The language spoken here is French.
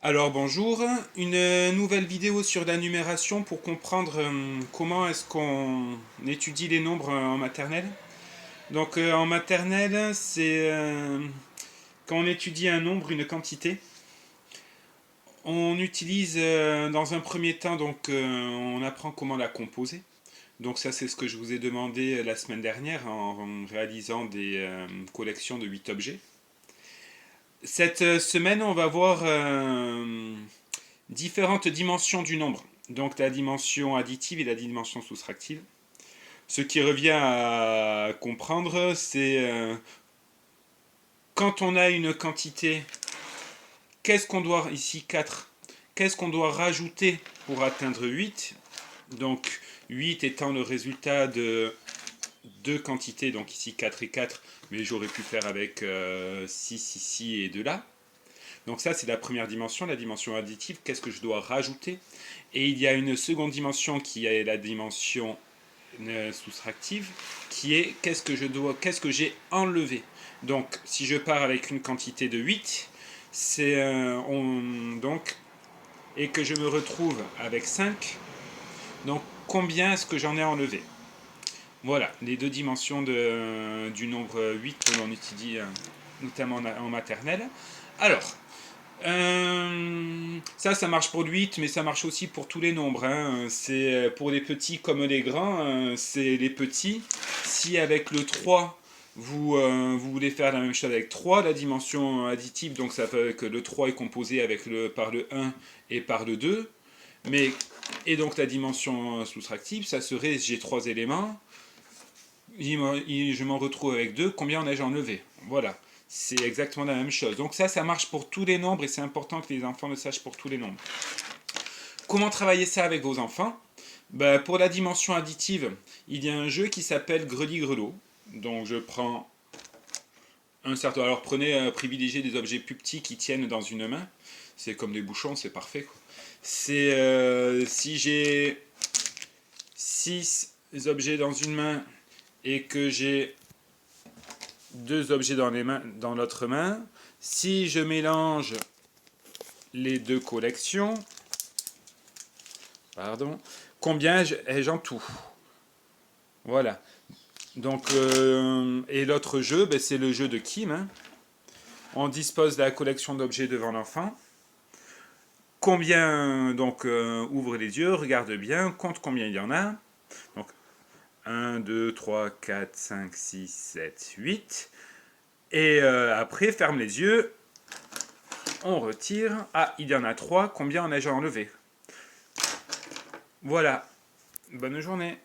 Alors bonjour, une nouvelle vidéo sur la numération pour comprendre comment est-ce qu'on étudie les nombres en maternelle. Donc en maternelle, c'est quand on étudie un nombre, une quantité. On utilise dans un premier temps, on apprend comment la composer. Donc ça c'est ce que je vous ai demandé la semaine dernière en réalisant des collections de 8 objets. Cette semaine, on va voir différentes dimensions du nombre. Donc la dimension additive et la dimension soustractive. Ce qui revient à comprendre, c'est quand on a une quantité, qu'est-ce qu'on doit, ici 4, qu'est-ce qu'on doit rajouter pour atteindre 8. Donc 8 étant le résultat de deux quantités, donc ici 4 et 4, mais j'aurais pu faire avec 6 ici et 2 là. Donc ça, c'est la première dimension, la dimension additive. Qu'est-ce que je dois rajouter? Et il y a une seconde dimension qui est la dimension soustractive, qui est qu'est-ce que j'ai enlevé. Donc, si je pars avec une quantité de 8, et que je me retrouve avec 5, donc combien est-ce que j'en ai enlevé? Voilà, les deux dimensions du nombre 8 que l'on étudie notamment en maternelle. Alors, ça marche pour le 8, mais ça marche aussi pour tous les nombres, hein. C'est pour les petits comme les grands, c'est les petits. Si avec le 3, vous voulez faire la même chose avec 3, la dimension additive, donc ça fait que le 3 est composé par le 1 et par le 2. Et donc la dimension soustractive, ça serait j'ai 3 éléments, je m'en retrouve avec 2, combien en ai-je enlevé? Voilà. C'est exactement la même chose. Donc ça marche pour tous les nombres et c'est important que les enfants le sachent pour tous les nombres. Comment travailler ça avec vos enfants? Pour la dimension additive, il y a un jeu qui s'appelle Greli-Grelot. Donc je prends un certain... Alors privilégiez des objets plus petits qui tiennent dans une main. C'est comme des bouchons, c'est parfait, quoi. Si j'ai 6 objets dans une main et que j'ai deux objets dans l'autre main. Si je mélange les deux collections, combien ai-je en tout? Voilà. Donc, et l'autre jeu, c'est le jeu de Kim, hein. On dispose de la collection d'objets devant l'enfant. Combien, ouvre les yeux, regarde bien, compte combien il y en a. Donc, 1, 2, 3, 4, 5, 6, 7, 8. Et après, ferme les yeux. On retire. Ah, il y en a 3. Combien en ai-je enlevé? Voilà. Bonne journée.